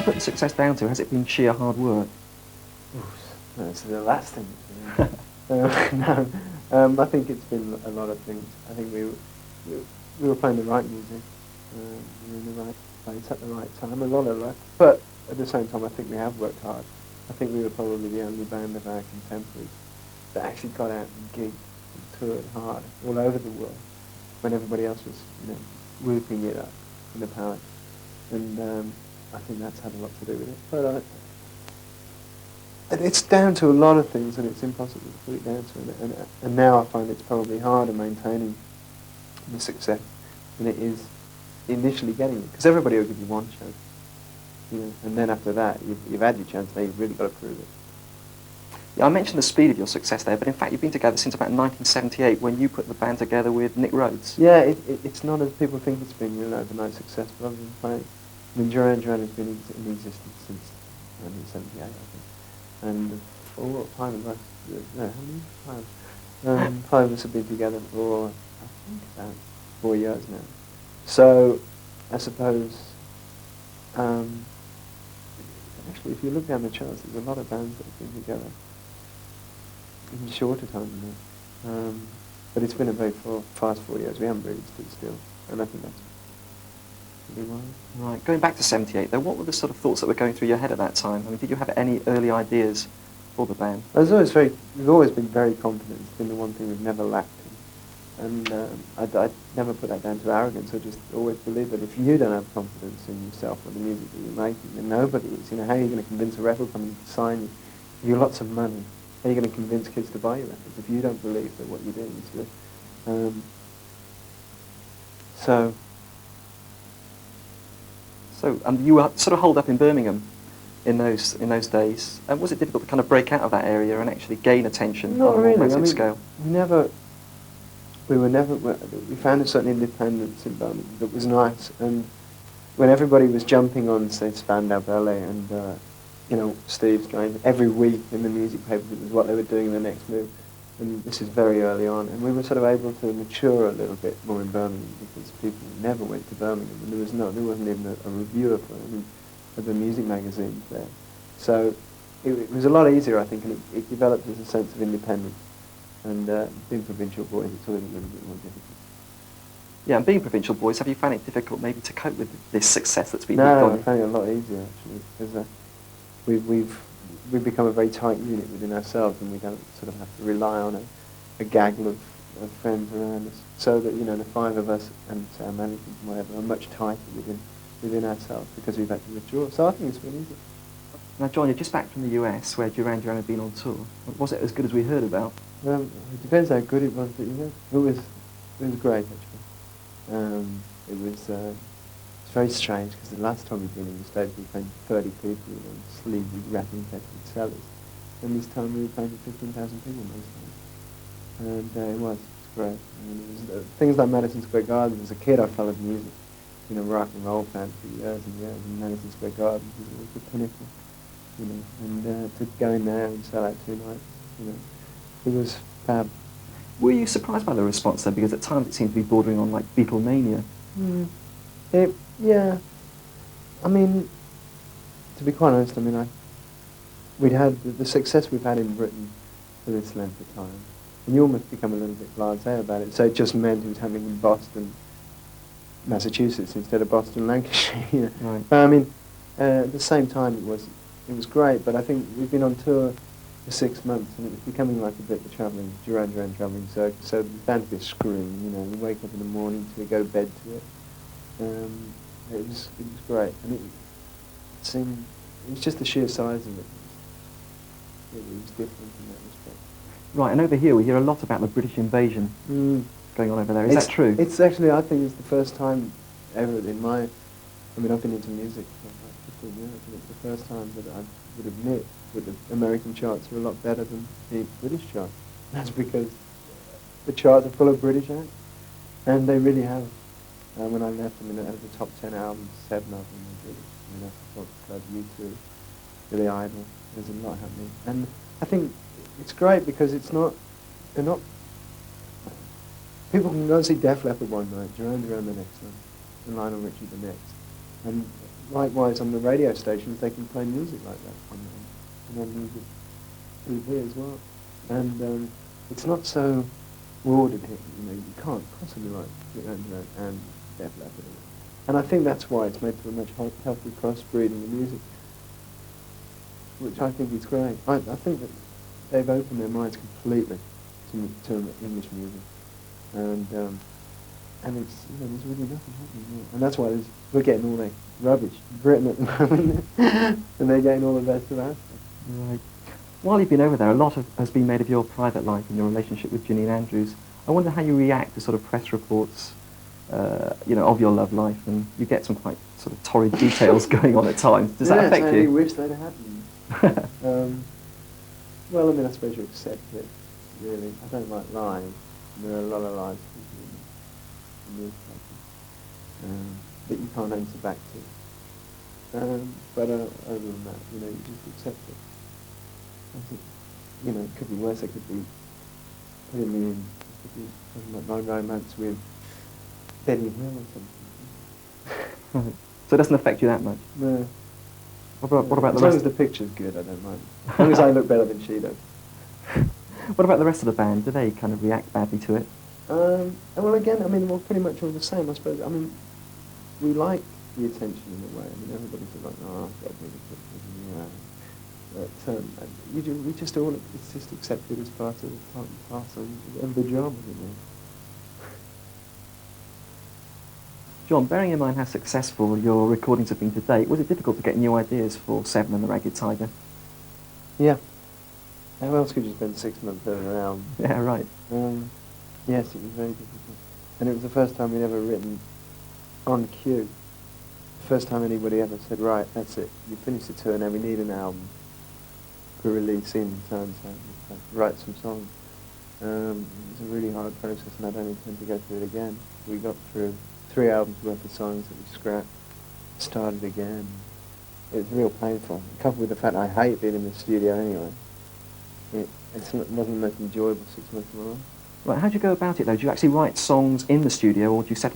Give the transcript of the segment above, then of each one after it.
put the success down to? Has it been sheer hard work? Oof, that's the last thing. No, I think it's been a lot of things. I think we were playing the right music. We were in the right place at the right time. A lot of luck, but at the same time, I think we have worked hard. I think we were probably the only band of our contemporaries that actually got out and gigged and toured hard all over the world when everybody else was, whooping it up in the palace. And I think that's had a lot to do with it. But it's down to a lot of things, and it's impossible to put it down to. And now I find it's probably harder maintaining the success than it is initially getting it, because everybody will give you one chance, and then after that, you've had your chance. Now you've really got to prove it. Yeah, I mentioned the speed of your success there, but in fact you've been together since about 1978 when you put the band together with Nick Rhodes. Yeah, it's not as people think it's been, an overnight success, but I've been playing. I mean, Duran Duran has been in existence since 1978, I think. And five of us, no, how many? Five of us have been together for, I think, about 4 years now. So, I suppose, actually, if you look down the charts, there's a lot of bands that have been together in shorter time than that. But it's been a very fast 4 years. We haven't really stood still, and I think that's really wise. Right, going back to 78 though, what were the sort of thoughts that were going through your head at that time? I mean, did you have any early ideas for the band? We've always been very confident. It's been the one thing we've never lacked in. And I'd never put that down to arrogance. I just always believe that if you don't have confidence in yourself or the music that you're making, then nobody is. How are you going to convince a record company to sign you? If you've lots of money, how are you going to convince kids to buy your records if you don't believe that what you're doing is good? So you were sort of holed up in Birmingham in those days. Was it difficult to kind of break out of that area and actually gain attention on a more massive scale? We found a certain independence in Birmingham that was nice, and when everybody was jumping on, say, Spandau Ballet and Steve's going every week in the music papers, it was what they were doing in the next move. And this is very early on, and we were sort of able to mature a little bit more in Birmingham because people never went to Birmingham, and there wasn't even a reviewer of the music magazines there. So it was a lot easier, I think, and it developed as a sense of independence. And being provincial boys, it's always a little bit more difficult. Yeah, and being provincial boys, have you found it difficult maybe to cope with this success that's been No, done? I find it a lot easier actually, because we've become a very tight unit within ourselves, and we don't sort of have to rely on a gaggle of friends around us. So that the five of us and our management and whatever are much tighter within ourselves because we've had to withdraw. So I think it's been easy. Now, John, you're just back from the US where Duran Duran had been on tour. Was it as good as we heard about? It depends how good it was, but it was great actually. It was. It's very strange because the last time we'd been in the States we were playing 30 people in sleazy, rat-infested cellars, and this time we were playing for 15,000 people most times. And it's great. It was, things like Madison Square Garden. As a kid I followed music, rock and roll fans for years and years, and Madison Square Garden was the pinnacle. And to go in there and sell out 2 nights, it was fab. Were you surprised by the response then? Because at times it seemed to be bordering on like Beatlemania. Yeah. I mean, to be quite honest, we'd had the success we've had in Britain for this length of time, and you almost become a little bit blasé about it. So it just meant it was happening in Boston, Massachusetts instead of Boston, Lancashire. Right. But at the same time, it was great. But I think we've been on tour for 6 months, and it was becoming like a bit of a Duran Duran travelling circus. So the band was screwing. We wake up in the morning to go to bed to it. It was great, and it was just the sheer size of it. It was different in that respect. Right, and over here we hear a lot about the British invasion going on over there. Is that true? It's actually, I think, it's the first time ever in my. I've been into music for like 15 years, and it's the first time that I would admit that the American charts are a lot better than the British charts. That's because the charts are full of British acts, and they really have. When I left, out of the top 10 albums, 7 of them were British. Fox Club, U2, Billy Idol. There's a lot happening, and I think it's great because they're not. People can go and see Def Leppard one night, Duran Duran the next night, and Lionel Richie the next, and likewise on the radio stations, they can play music like that on their music TV as well. And it's not so ordered here. You know, you can't possibly write and Def Leppard. And I think that's why it's made for a much healthy crossbreeding of music, which I think is great. I think that they've opened their minds completely to English music, and it's, you know, there's really nothing happening there. And that's why we're getting all the rubbish in Britain at the moment, and they're getting all the best of us. Right. While you've been over there, a lot has been made of your private life and your relationship with Janine Andrews. I wonder how you react to sort of press reports, you know, of your love life, and you get some quite sort of torrid details going on at times. Does that affect you? I really wish that had happened. Well, I mean, I suppose you accept it, really. I don't like lying. There are a lot of lies in newspapers that you can't answer back to. But other than that, you know, you just accept it. I think, you know, it could be worse. It could be putting me in, it could be talking about my romance with Betty Hill or something. So it doesn't affect you that much? No. What about the rest? As long as the picture's good, I don't mind. As long as I look better than she does. What about the rest of the band? Do they kind of react badly to it? Well, again, I mean, we're pretty much all the same, I suppose. I mean, we like the attention in a way. I mean, everybody's like, oh, God, really good. But we just all, it's just accepted as part of the part and parcel of the job, you know. John, bearing in mind how successful your recordings have been to date, was it difficult to get new ideas for Seven and the Ragged Tiger? Yeah. How else could you spend 6 months doing an album? Yeah, right. Yes, it was very difficult. And it was the first time we'd ever written on cue. The first time anybody ever said, right, that's it, you finished the tour, now we need an album for release in so-and-so. Write some songs. It was a really hard process, and I don't intend to go through it again. We got through 3 albums worth of songs that we scrapped, started again. It was real painful, coupled with the fact I hate being in the studio anyway. It wasn't the most enjoyable 6 months of my life. Right, how do you go about it though? Do you actually write songs in the studio, or do you set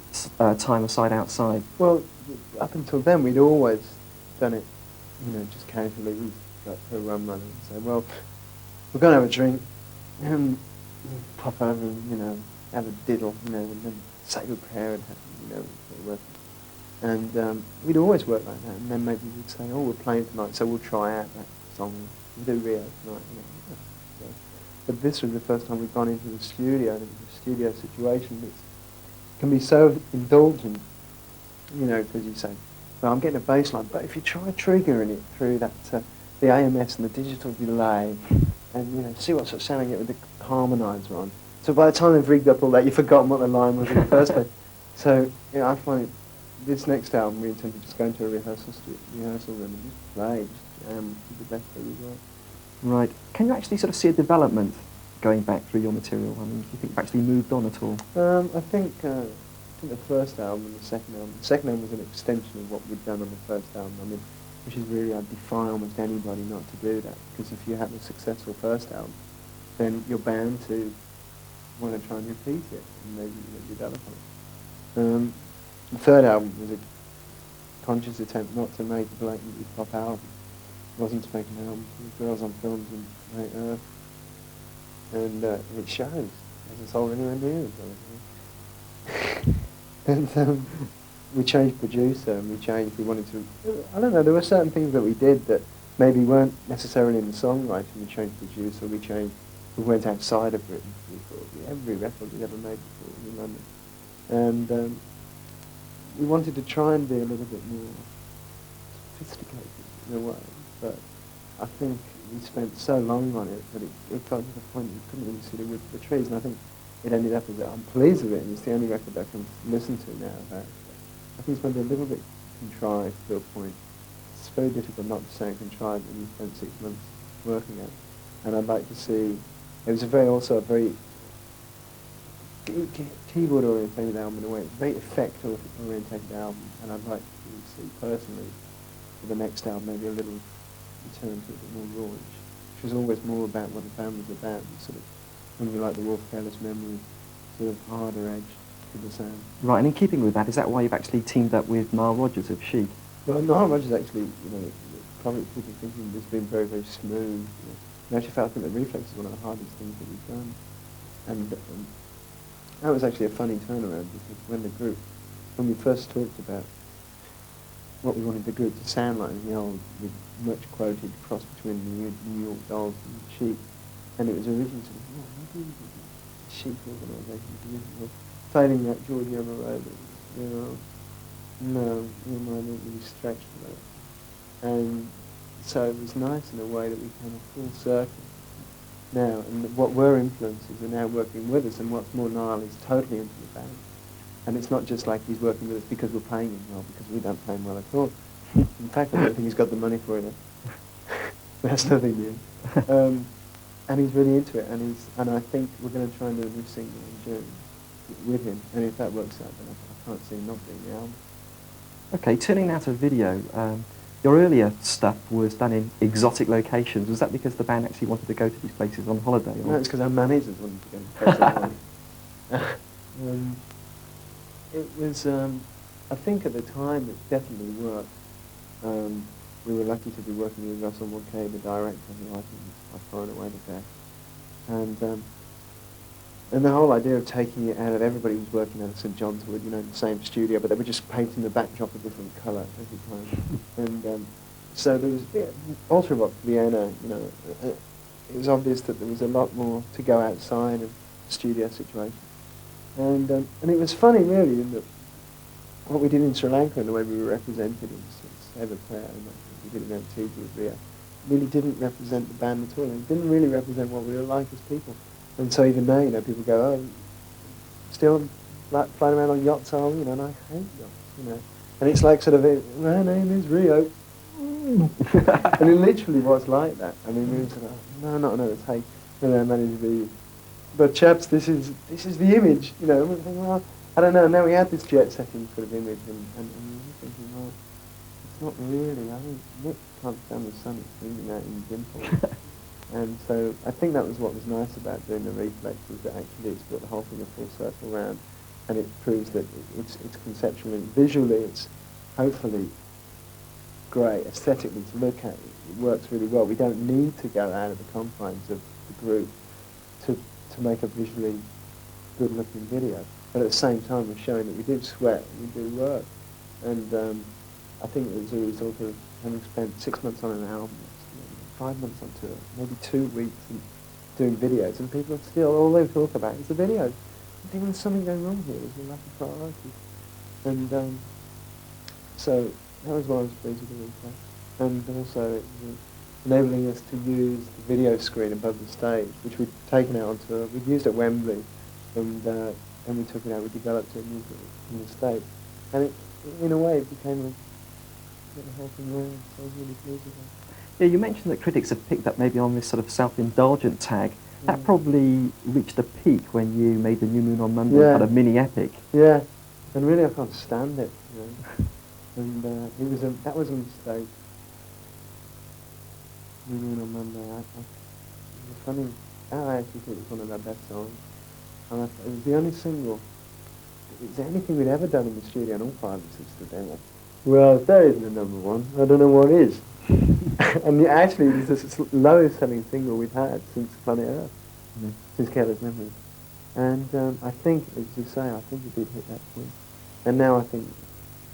time aside outside? Well, up until then we'd always done it, you know, just casually. We'd go for a rum run and say, well, we're going to have a drink, and pop over and, you know, have a diddle, you know, and then say a prayer and have, you know, work. And we'd always work like that, and then maybe we'd say, oh, we're playing tonight, so we'll try out that song, we'll do Rio tonight, you know. So, but this was the first time we'd gone into the studio, and it was a studio situation that can be so indulgent, you know, because you say, well, I'm getting a bass line, but if you try triggering it through that, the AMS and the digital delay, and, you know, see what sort of sound I get with the harmonizer on. So by the time they've rigged up all that, you've forgotten what the line was in the first place. So, you know, I find this next album we intend to just go into a rehearsal room and just play, just jam, do the best that we got. Right. Can you actually sort of see a development going back through your material? I mean, do you think you've actually moved on at all? I think the first album and the second album was an extension of what we'd done on the first album. I mean, which is really, I'd defy almost anybody not to do that, because if you have a successful first album, then you're bound to want to try and repeat it and maybe develop on it. The third album was a conscious attempt not to make a blatantly pop album. It wasn't to make an album for Girls on Films and Unearthed. And it shows. It hasn't sold anywhere near as And we changed producer, and we wanted to, I don't know, there were certain things that we did that maybe weren't necessarily in the songwriting. We changed producer, we went outside of Britain. We thought every record we'd ever made before in London. And we wanted to try and be a little bit more sophisticated in a way, but I think we spent so long on it that it got to the point you couldn't really see the wood for the trees, and I think it ended up as that. I'm pleased with it, and it's the only record I can listen to now about it. I think it's maybe a little bit contrived to a point. It's very difficult not to say contrived when you spent 6 months working at it, and I'd like to see, it was also a very keyboard-orientated album in a way. It's a very effect-orientated album, and I'd like to see personally for the next album maybe a little return to a bit more rawish, which was always more about what the band was about, sort of something like the Wolf Careless Memory, sort of harder edge to the sound. Right, and in keeping with that, is that why you've actually teamed up with Nile Rodgers of Chic? Well, not much is actually, probably people thinking it's been very, very smooth. In actual fact, I think the reflex is one of the hardest things that we've done. And that was actually a funny turnaround, because when we first talked about what we wanted the group to sound like, the old, much quoted cross between the New York Dolls and Chic, and it was originally sort of, what do you do? Chic organisation, failing that Georgie on the road, no, your mind didn't really stretch for that. And so it was nice in a way that we came a full circle now, and what were influences are now working with us, and what's more, Niall is totally into the band. And it's not just like he's working with us because we're paying him well, because we don't pay him well at all. In fact, I don't think he's got the money for it. That's nothing new. And he's really into it, and I think we're going to try and do a new single in June with him, and if that works out, then I can't see him not being the album. Okay, turning now to video, your earlier stuff was done in exotic locations. Was that because the band actually wanted to go to these places on holiday? Or? No, it's because our managers wanted to go to places on holiday. It was, I think at the time it definitely worked. We were lucky to be working with Russell Mulcahy, the director, who I think is by far and away the best. And the whole idea of taking it out of, everybody was working out of St John's Wood, in the same studio, but they were just painting the backdrop a different colour every time. And so there was, Ultravox, Vienna, it was obvious that there was a lot more to go outside of the studio situation. And it was funny, really, in that what we did in Sri Lanka and the way we were represented as Ever Player, and we did it in MTV with Rio, really didn't represent the band at all. It didn't really represent what we were like as people. And so even now, people go, oh, still flying around on yachts, are we? And I hate yachts, And it's like sort of, my name is Rio. And it literally was like that. I mean, we were sort of, no, not another take. And I managed to be, but chaps, this is the image, And we're thinking, well, I don't know. Now we had this jet-setting sort of image, and we were thinking, well, it's not really. I think Nick can't stand the sun. It's bringing out in dimple. And so I think that was what was nice about doing the reflex, was that actually it's brought the whole thing a full circle round, and it proves that it's conceptually, visually, it's hopefully great aesthetically to look at. It works really well. We don't need to go out of the confines of the group to make a visually good-looking video. But at the same time, we're showing that we do sweat, we do work. And I think it was a result of having spent 6 months on an album, 5 months on tour, maybe 2 weeks doing videos, and people are still, all they talk about is the videos. I think there's something going wrong here, there's a lack of priority. And so that was what I was pleased with the replay. And also it was enabling us to use the video screen above the stage, which we'd taken out on tour. We'd used at Wembley, and we took it out, we developed it and used it in the States. And it, in a way, it became a whole thing there, so I was really pleased with that. Yeah, you mentioned that critics have picked up maybe on this sort of self-indulgent tag. That probably reached a peak when you made the New Moon on Monday, kind of mini epic. Yeah, and really I can't stand it. And that was a mistake. New Moon on Monday. It was funny. I actually think it was one of our best songs. And it was the only single. Is there anything we'd ever done in the studio, and all 5 of us is the demo? Well, if there isn't a number one, I don't know what is. And actually, it was the lowest selling single we've had since Planet Earth, since Careless Memories. And I think, as you say, I think we did hit that point. And now I think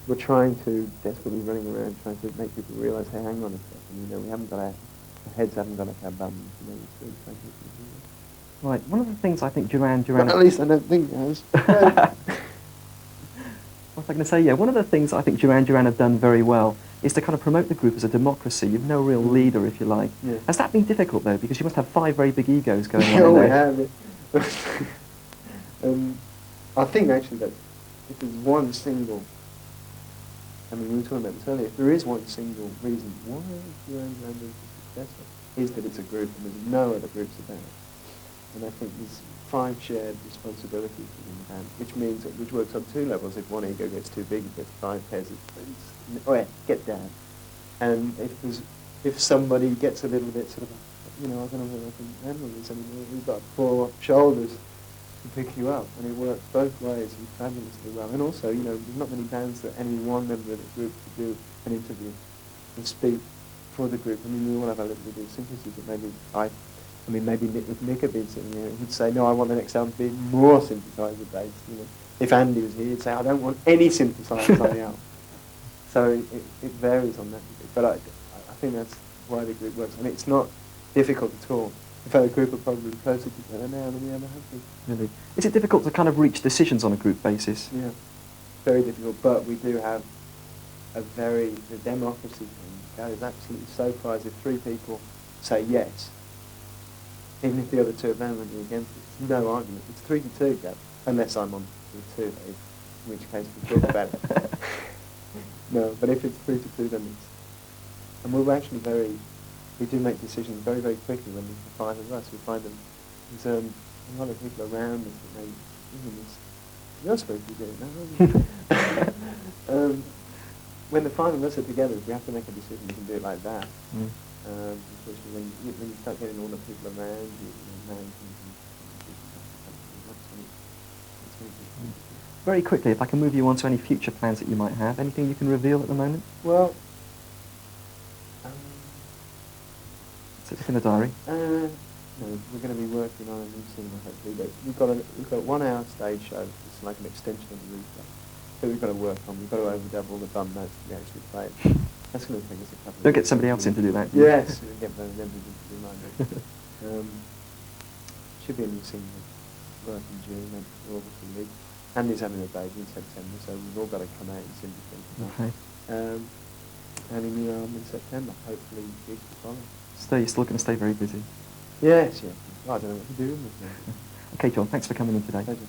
we're trying to, desperately running around, trying to make people realise, hey, hang on a second, we haven't got our heads haven't gone up our bums, we're still trying to do that. Right, one of the things I think Duran... But at least I don't think it has. What was I going to say? Yeah, one of the things I think Duran Duran have done very well is to kind of promote the group as a democracy. You've no real leader, if you like. Yeah. Has that been difficult, though? Because you must have 5 very big egos going on Oh, in we there. have it. I think, actually, that if there's one single... I mean, we were talking about this earlier. If there is one single reason why Duran Duran is successful, is that it's a group and there's no other groups about it. And I think there's 5 shared responsibilities within the band, which works on 2 levels. If one ego gets too big, it gets 5 pairs of friends. Oh yeah, get down. And if somebody gets a little bit sort of, I don't know what I can handle this anymore. We've got 4 shoulders. to pick you up, and it works both ways and fabulously well. And also, you know, there's not many bands that any one member of the group to do an interview and speak for the group. I mean, we all have our little idiosyncrasies, but maybe if Nick had been sitting here, he'd say, no, I want the next album to be more synthesizer based. You know, if Andy was here, he'd say, I don't want any synthesizers on the album. So it varies on that, but I think that's why the group works, and it's not difficult at all. In fact, the group are probably closer together now than we ever have been. Really? Is it difficult to kind of reach decisions on a group basis? Yeah, very difficult, but we do have the democracy thing goes absolutely so far as if 3 people say yes, even if the other 2 are vehemently against it, it's no argument. It's 3 to 2, Gab, unless I'm on the 2, in which case we talk about it. No, but if it's 3 to 2, then it's... And we do make decisions very, very quickly when there's the 5 of us. We find there's a lot of people around us that may, you're supposed to be doing that, aren't you? When the 5 of us are together, if we have to make a decision, we can do it like that. Mm. Especially when you start getting all the people around you, Very quickly, if I can move you on to any future plans that you might have, anything you can reveal at the moment? Well, Is it in the diary? no, we're going to be working on a new cinema hopefully. We've got 1 hour stage show. It's like an extension of the replay that we've got to work on. We've got to overdub all the bum notes to actually play it. That's going to take us a couple of Don't get somebody else in to do that. Yes, we'll get them to do mine. Should be a new single work in June and August and week. Andy's having a baby in September, so we've all got to come out in sympathy. Okay. And a new album in September, hopefully gigs to follow. So you're still going to stay very busy. Yes, yeah. Well, I don't know what to do with it. Okay, John, thanks for coming in today. Pleasure.